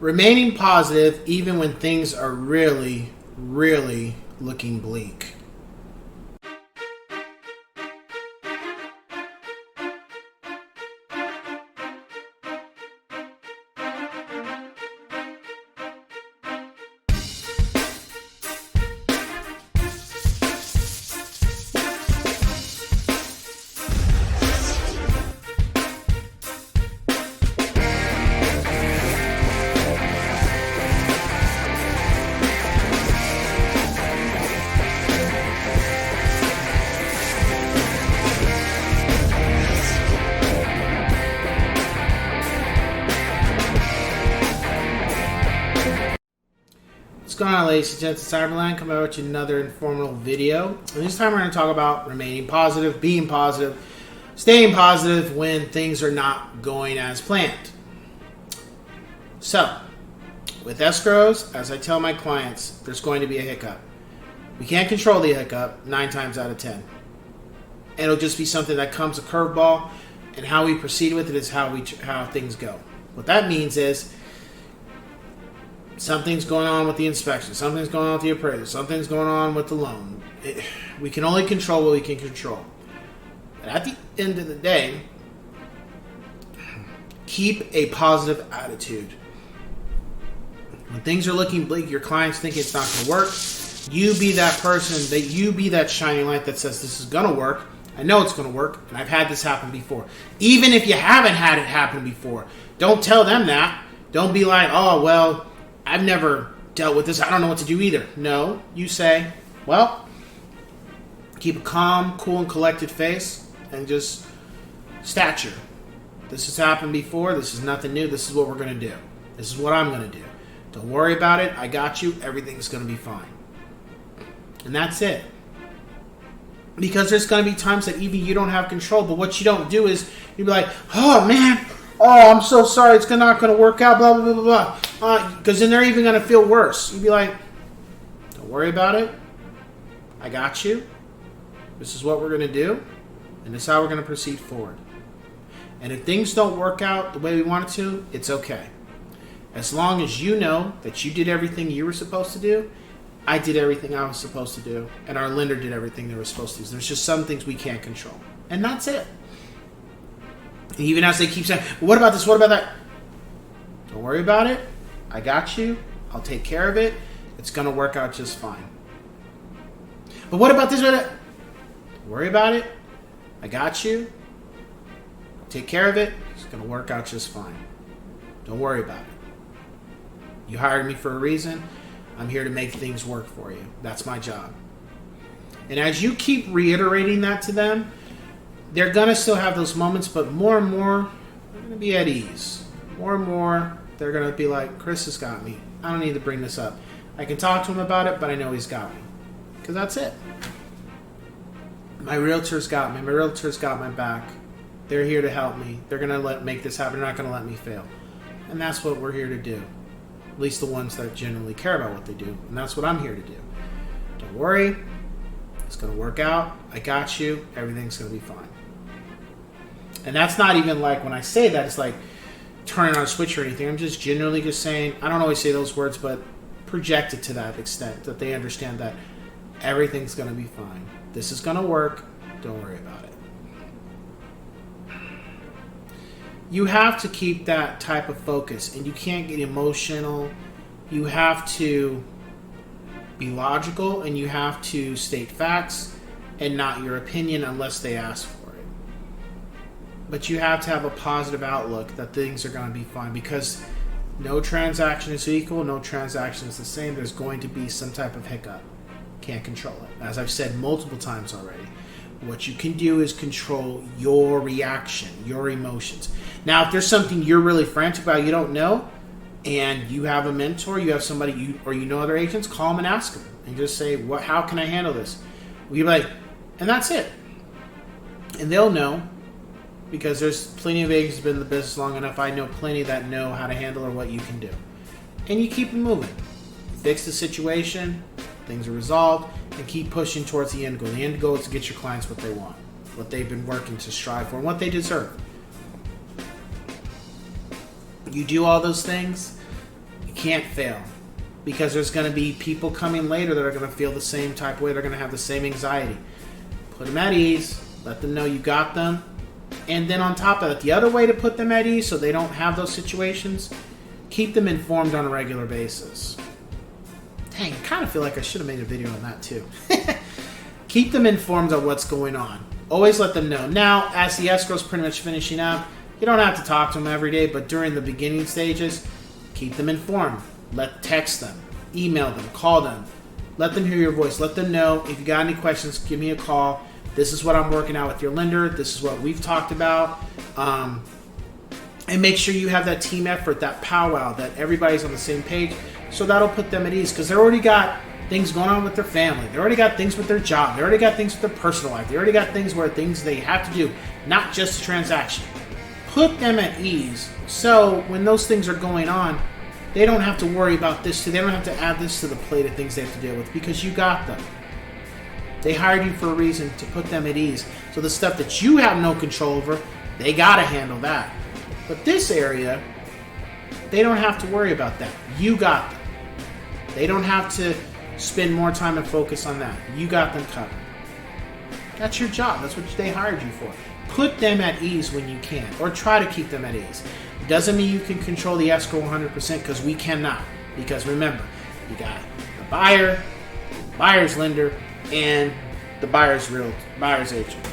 Remaining positive even when things are really, really looking bleak. What's going on, ladies and gents? Cyberland coming out with another informative video. And this time we're going to talk about remaining positive, being positive, staying positive when things are not going as planned. So, with escrows, as I tell my clients, there's going to be a hiccup. We can't control the hiccup 9 times out of 10. It'll just be something that comes a curveball, and how we proceed with it is how things go. What that means is something's going on with the inspection, something's going on with the appraisal, something's going on with the loan. We can only control what we can control. But at the end of the day, keep a positive attitude. When things are looking bleak, your clients think it's not going to work. You be that person, you be that shining light that says this is going to work. I know it's going to work, and I've had this happen before. Even if you haven't had it happen before, don't tell them that. Don't be like, oh, well, I've never dealt with this. I don't know what to do either. No, you say, well, keep a calm, cool, and collected face and just stature. This has happened before. This is nothing new. This is what we're going to do. This is what I'm going to do. Don't worry about it. I got you. Everything's going to be fine. And that's it. Because there's going to be times that even you don't have control, but what you don't do is you'll be like, oh, man, oh, I'm so sorry. It's not going to work out, blah, blah, blah, blah. Because then they're even going to feel worse. You'd be like, don't worry about it. I got you. This is what we're going to do. And this is how we're going to proceed forward. And if things don't work out the way we want it to, it's okay. As long as you know that you did everything you were supposed to do, I did everything I was supposed to do, and our lender did everything they were supposed to do. There's just some things we can't control. And that's it. And even as they keep saying, well, what about this, what about that? Don't worry about it. I got you. I'll take care of it. It's going to work out just fine. But what about this? Don't worry about it. I got you. I'll take care of it. It's going to work out just fine. Don't worry about it. You hired me for a reason. I'm here to make things work for you. That's my job. And as you keep reiterating that to them, they're going to still have those moments, but more and more, they're going to be at ease. More and more, they're going to be like, Chris has got me. I don't need to bring this up. I can talk to him about it, but I know he's got me. Because that's it. My realtor's got me. My realtor's got my back. They're here to help me. They're going to make this happen. They're not going to let me fail. And that's what we're here to do. At least the ones that generally care about what they do. And that's what I'm here to do. Don't worry. It's going to work out. I got you. Everything's going to be fine. And that's not even like, when I say that, it's like turning on a switch or anything. I'm just generally just saying, I don't always say those words, but project it to that extent that they understand that everything's going to be fine. This is going to work. Don't worry about it. You have to keep that type of focus, and you can't get emotional. You have to be logical, and you have to state facts and not your opinion unless they ask for it. But you have to have a positive outlook that things are going to be fine, because no transaction is equal, no transaction is the same. There's going to be some type of hiccup. Can't control it. As I've said multiple times already, what you can do is control your reaction, your emotions. Now, if there's something you're really frantic about, you don't know, and you have a mentor, you have somebody, you know other agents, call them and ask them, and just say, how can I handle this? We'll be like, and that's it. And they'll know, because there's plenty of agents who've been in the business long enough. I know plenty that know how to handle or what you can do. And you keep it moving. Fix the situation, things are resolved, and keep pushing towards the end goal. The end goal is to get your clients what they want, what they've been working to strive for, and what they deserve. You do all those things, can't fail. Because there's going to be people coming later that are going to feel the same type of way. They're going to have the same anxiety. Put them at ease. Let them know you got them. And then on top of that, the other way to put them at ease so they don't have those situations, keep them informed on a regular basis. Dang, I kind of feel like I should have made a video on that too. Keep them informed of what's going on. Always let them know. Now, as the escrow's pretty much finishing up, you don't have to talk to them every day, but during the beginning stages, keep them informed. Text them, email them, call them. Let them hear your voice. Let them know if you got any questions, give me a call. This is what I'm working out with your lender. This is what we've talked about. And make sure you have that team effort, that powwow, that everybody's on the same page. So that'll put them at ease because they already got things going on with their family. They already got things with their job. They already got things with their personal life. They already got things they have to do, not just a transaction. Put them at ease so when those things are going on, they don't have to worry about this too. They don't have to add this to the plate of things they have to deal with because you got them. They hired you for a reason to put them at ease. So the stuff that you have no control over, they got to handle that. But this area, they don't have to worry about that. You got them. They don't have to spend more time and focus on that. You got them covered. That's your job. That's what they hired you for. Put them at ease when you can, or try to keep them at ease. Doesn't mean you can control the escrow 100% because we cannot. Because remember, you got the buyer, buyer's lender, and the buyer's agent.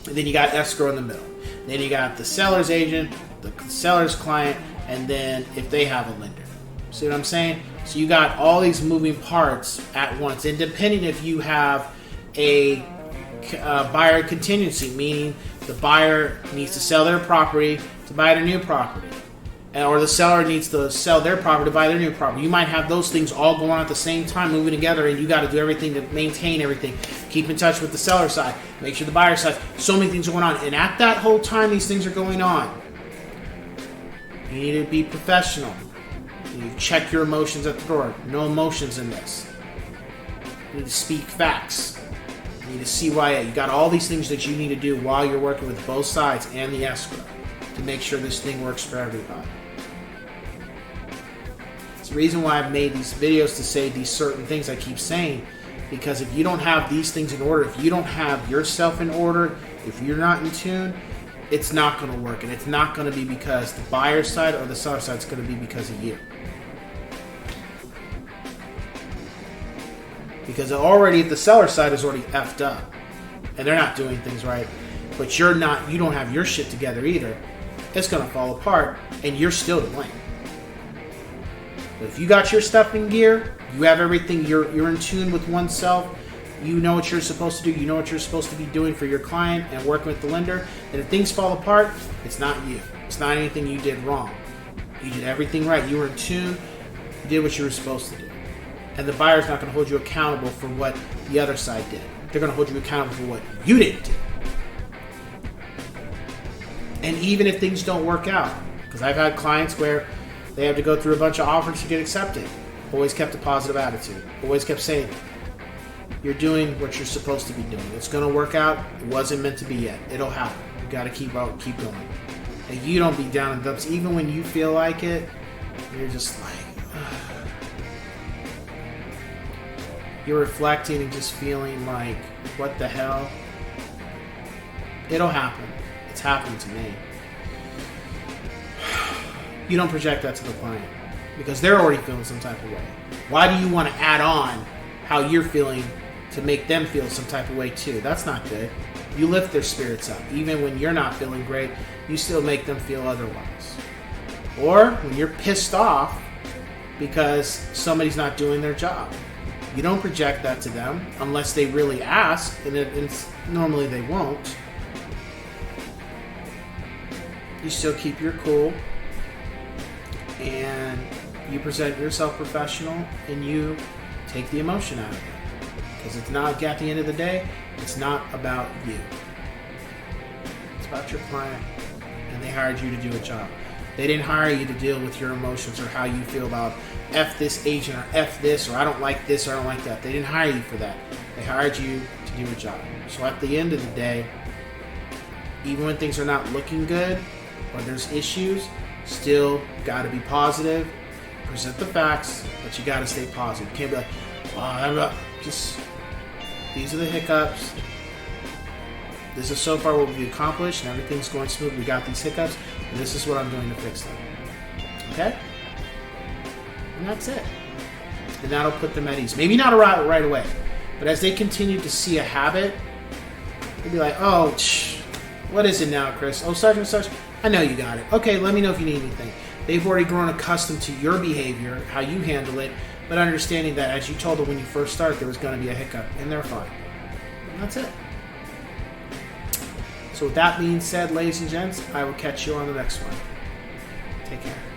And then you got escrow in the middle. Then you got the seller's agent, the seller's client, and then if they have a lender. See what I'm saying? So you got all these moving parts at once. And depending if you have a buyer contingency, meaning the buyer needs to sell their property to buy their new property, or the seller needs to sell their property to buy their new property. You might have those things all going on at the same time, moving together, and you got to do everything to maintain everything. Keep in touch with the seller side. Make sure the buyer side. So many things are going on, and at that whole time these things are going on, you need to be professional. You check your emotions at the door. No emotions in this. You need to speak facts. You need to CYA. You got all these things that you need to do while you're working with both sides and the escrow to make sure this thing works for everybody. It's the reason why I've made these videos to say these certain things I keep saying, because if you don't have these things in order, if you don't have yourself in order, if you're not in tune, it's not going to work. And it's not going to be because the buyer side or the seller side, it's going to be because of you. Because already the seller side is already effed up and they're not doing things right, but you don't have your shit together either, it's going to fall apart and you're still to blame. But if you got your stuff in gear, you have everything, you're in tune with oneself, you know what you're supposed to do, you know what you're supposed to be doing for your client and working with the lender, and if things fall apart, it's not you. It's not anything you did wrong. You did everything right. You were in tune, you did what you were supposed to do. And the buyer's not going to hold you accountable for what the other side did. They're going to hold you accountable for what you didn't do. And even if things don't work out, because I've had clients where they have to go through a bunch of offers to get accepted, always kept a positive attitude. Always kept saying, you're doing what you're supposed to be doing. It's going to work out. It wasn't meant to be yet. It'll happen. You got to keep going. And you don't be down in the dumps. Even when you feel like it, you're just like, you're reflecting and just feeling like, what the hell? It'll happen. It's happened to me. You don't project that to the client because they're already feeling some type of way. Why do you want to add on how you're feeling to make them feel some type of way too? That's not good. You lift their spirits up. Even when you're not feeling great, you still make them feel otherwise. Or when you're pissed off because somebody's not doing their job. You don't project that to them unless they really ask, and normally they won't. You still keep your cool, and you present yourself professional, and you take the emotion out of it. Because it's not, at the end of the day, it's not about you. It's about your client, and they hired you to do a job. They didn't hire you to deal with your emotions or how you feel about F this agent or F this or I don't like this or I don't like that. They didn't hire you for that. They hired you to do a job. So at the end of the day, even when things are not looking good or there's issues, still got to be positive, present the facts, but you got to stay positive. You can't be like, just these are the hiccups. This is so far what we've accomplished, and everything's going smooth. We got these hiccups, and this is what I'm doing to fix them. Okay? And that's it. And that'll put them at ease. Maybe not right away, but as they continue to see a habit, they'll be like, oh, what is it now, Chris? Oh, such and such. I know you got it. Okay, let me know if you need anything. They've already grown accustomed to your behavior, how you handle it, but understanding that, as you told them when you first started, there was going to be a hiccup, and they're fine. And that's it. So with that being said, ladies and gents, I will catch you on the next one. Take care.